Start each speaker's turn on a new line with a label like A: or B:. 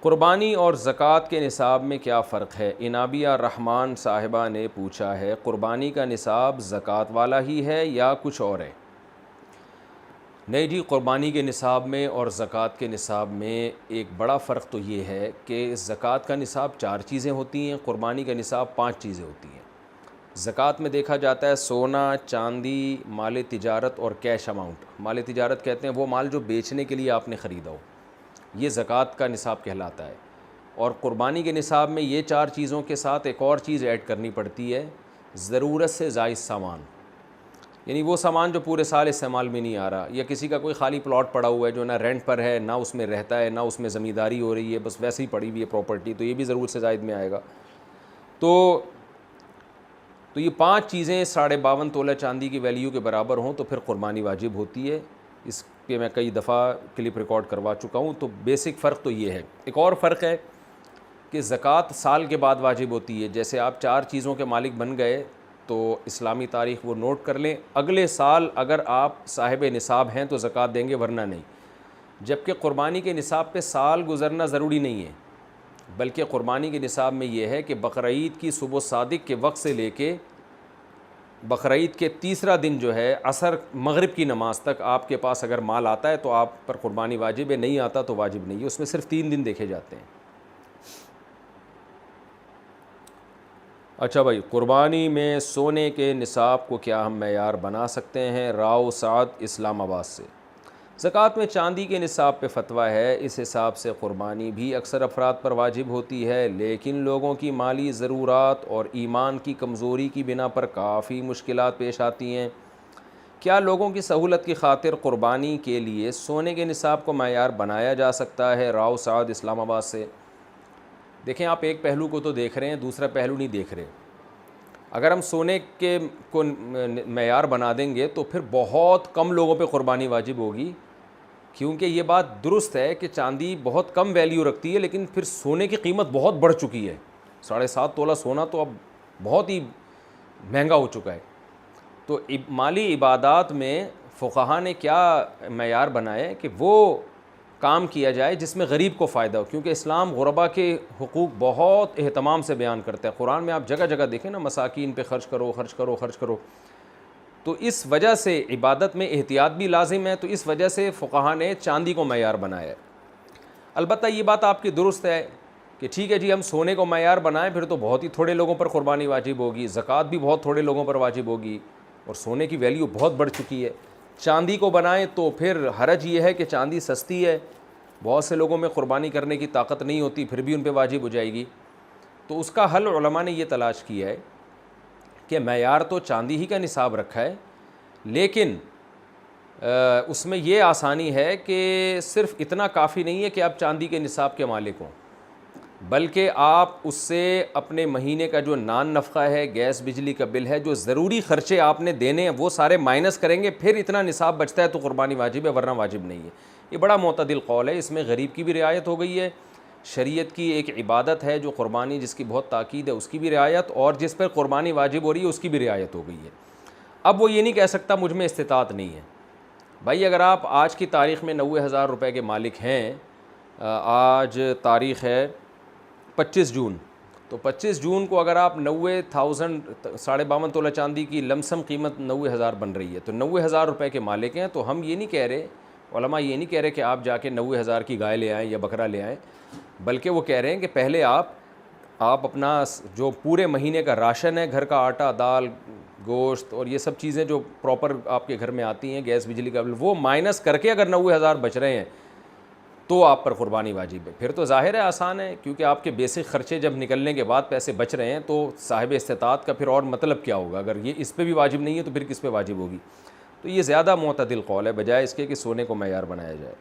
A: قربانی اور زکوٰۃ کے نصاب میں کیا فرق ہے؟ انابیہ رحمان صاحبہ نے پوچھا ہے، قربانی کا نصاب زکوٰۃ والا ہی ہے یا کچھ اور ہے؟ نہیں جی، قربانی کے نصاب میں اور زکوٰۃ کے نصاب میں ایک بڑا فرق تو یہ ہے کہ زکوٰۃ کا نصاب 4 چیزیں ہوتی ہیں، قربانی کا نصاب 5 چیزیں ہوتی ہیں۔ زکوٰۃ میں دیکھا جاتا ہے سونا، چاندی، مال تجارت اور کیش اماؤنٹ۔ مال تجارت کہتے ہیں وہ مال جو بیچنے کے لیے آپ نے خریدا ہو، یہ زکوٰۃ کا نصاب کہلاتا ہے۔ اور قربانی کے نصاب میں یہ 4 چیزوں کے ساتھ ایک اور چیز ایڈ کرنی پڑتی ہے، ضرورت سے زائد سامان، یعنی وہ سامان جو پورے سال استعمال میں نہیں آ رہا، یا کسی کا کوئی خالی پلاٹ پڑا ہوا ہے جو نہ رینٹ پر ہے، نہ اس میں رہتا ہے، نہ اس میں زمینداری ہو رہی ہے، بس ویسے ہی پڑی ہوئی ہے پراپرٹی، تو یہ بھی ضرورت سے زائد میں آئے گا۔ تو یہ 5 چیزیں 52.5 تولہ چاندی کی ویلیو کے برابر ہوں تو پھر قربانی واجب ہوتی ہے۔ اس پہ میں کئی دفعہ کلپ ریکارڈ کروا چکا ہوں۔ تو بیسک فرق تو یہ ہے۔ ایک اور فرق ہے کہ زکوٰۃ سال کے بعد واجب ہوتی ہے۔ جیسے آپ 4 چیزوں کے مالک بن گئے تو اسلامی تاریخ وہ نوٹ کر لیں، اگلے سال اگر آپ صاحب نصاب ہیں تو زکوٰۃ دیں گے، ورنہ نہیں۔ جبکہ قربانی کے نصاب پہ سال گزرنا ضروری نہیں ہے، بلکہ قربانی کے نصاب میں یہ ہے کہ بقرعید کی صبح صادق کے وقت سے لے کے بقرعید کے تیسرا دن جو ہے عصر مغرب کی نماز تک آپ کے پاس اگر مال آتا ہے تو آپ پر قربانی واجب ہے، نہیں آتا تو واجب نہیں ہے۔ اس میں صرف 3 دن دیکھے جاتے ہیں۔ اچھا بھائی، قربانی میں سونے کے نصاب کو کیا ہم معیار بنا سکتے ہیں؟ راؤ سعد اسلام آباد سے۔ زکوٰۃ میں چاندی کے نصاب پہ فتویٰ ہے، اس حساب سے قربانی بھی اکثر افراد پر واجب ہوتی ہے، لیکن لوگوں کی مالی ضرورات اور ایمان کی کمزوری کی بنا پر کافی مشکلات پیش آتی ہیں۔ کیا لوگوں کی سہولت کی خاطر قربانی کے لیے سونے کے نصاب کو معیار بنایا جا سکتا ہے؟ راؤ سعد اسلام آباد سے۔ دیکھیں، آپ ایک پہلو کو تو دیکھ رہے ہیں، دوسرا پہلو نہیں دیکھ رہے۔ اگر ہم سونے کے کو معیار بنا دیں گے تو پھر بہت کم لوگوں پہ قربانی واجب ہوگی، کیونکہ یہ بات درست ہے کہ چاندی بہت کم ویلیو رکھتی ہے، لیکن پھر سونے کی قیمت بہت بڑھ چکی ہے۔ 7.5 تولہ سونا تو اب بہت ہی مہنگا ہو چکا ہے۔ تو مالی عبادات میں فقہا نے کیا معیار بنائے کہ وہ کام کیا جائے جس میں غریب کو فائدہ ہو، کیونکہ اسلام غربا کے حقوق بہت اہتمام سے بیان کرتا ہے۔ قرآن میں آپ جگہ جگہ دیکھیں نا، مساکین پہ خرچ کرو خرچ کرو خرچ کرو۔ تو اس وجہ سے عبادت میں احتیاط بھی لازم ہے، تو اس وجہ سے فقہا نے چاندی کو معیار بنایا ہے۔ البتہ یہ بات آپ کی درست ہے کہ ٹھیک ہے جی، ہم سونے کو معیار بنائیں پھر تو بہت ہی تھوڑے لوگوں پر قربانی واجب ہوگی، زکوٰۃ بھی بہت تھوڑے لوگوں پر واجب ہوگی، اور سونے کی ویلیو بہت بڑھ چکی ہے۔ چاندی کو بنائیں تو پھر حرج یہ ہے کہ چاندی سستی ہے، بہت سے لوگوں میں قربانی کرنے کی طاقت نہیں ہوتی، پھر بھی ان پہ واجب ہو جائے گی۔ تو اس کا حل علماء نے یہ تلاش کیا ہے کہ معیار تو چاندی ہی کا نصاب رکھا ہے، لیکن اس میں یہ آسانی ہے کہ صرف اتنا کافی نہیں ہے کہ آپ چاندی کے نصاب کے مالک ہوں، بلکہ آپ اس سے اپنے مہینے کا جو نان نفقہ ہے، گیس بجلی کا بل ہے، جو ضروری خرچے آپ نے دینے ہیں وہ سارے مائنس کریں گے، پھر اتنا نصاب بچتا ہے تو قربانی واجب ہے، ورنہ واجب نہیں ہے۔ یہ بڑا معتدل قول ہے، اس میں غریب کی بھی رعایت ہو گئی ہے، شریعت کی ایک عبادت ہے جو قربانی جس کی بہت تاکید ہے اس کی بھی رعایت، اور جس پر قربانی واجب ہو رہی ہے اس کی بھی رعایت ہو گئی ہے۔ اب وہ یہ نہیں کہہ سکتا مجھ میں استطاعت نہیں ہے۔ بھائی اگر آپ آج کی تاریخ میں 90,000 روپے کے مالک ہیں، آج تاریخ ہے 25 جون، تو 25 جون کو اگر آپ 90,000 52.5 تولہ چاندی کی لمسم قیمت 90,000 بن رہی ہے، تو 90,000 روپے کے مالک ہیں، تو ہم یہ نہیں کہہ رہے، علماء یہ نہیں کہہ رہے کہ آپ جا کے 90,000 کی گائے لے آئیں یا بکرا لے آئیں، بلکہ وہ کہہ رہے ہیں کہ پہلے آپ اپنا جو پورے مہینے کا راشن ہے، گھر کا آٹا، دال، گوشت اور یہ سب چیزیں جو پراپر آپ کے گھر میں آتی ہیں، گیس بجلی کا بل، وہ مائنس کر کے اگر 90,000 بچ رہے ہیں تو آپ پر قربانی واجب ہے۔ پھر تو ظاہر ہے آسان ہے، کیونکہ آپ کے بیسک خرچے جب نکلنے کے بعد پیسے بچ رہے ہیں تو صاحب استطاعت کا پھر اور مطلب کیا ہوگا؟ اگر یہ اس پہ بھی واجب نہیں ہے تو پھر کس پہ واجب ہوگی؟ تو یہ زیادہ معتدل قول ہے بجائے اس کے کہ سونے کو معیار بنایا جائے۔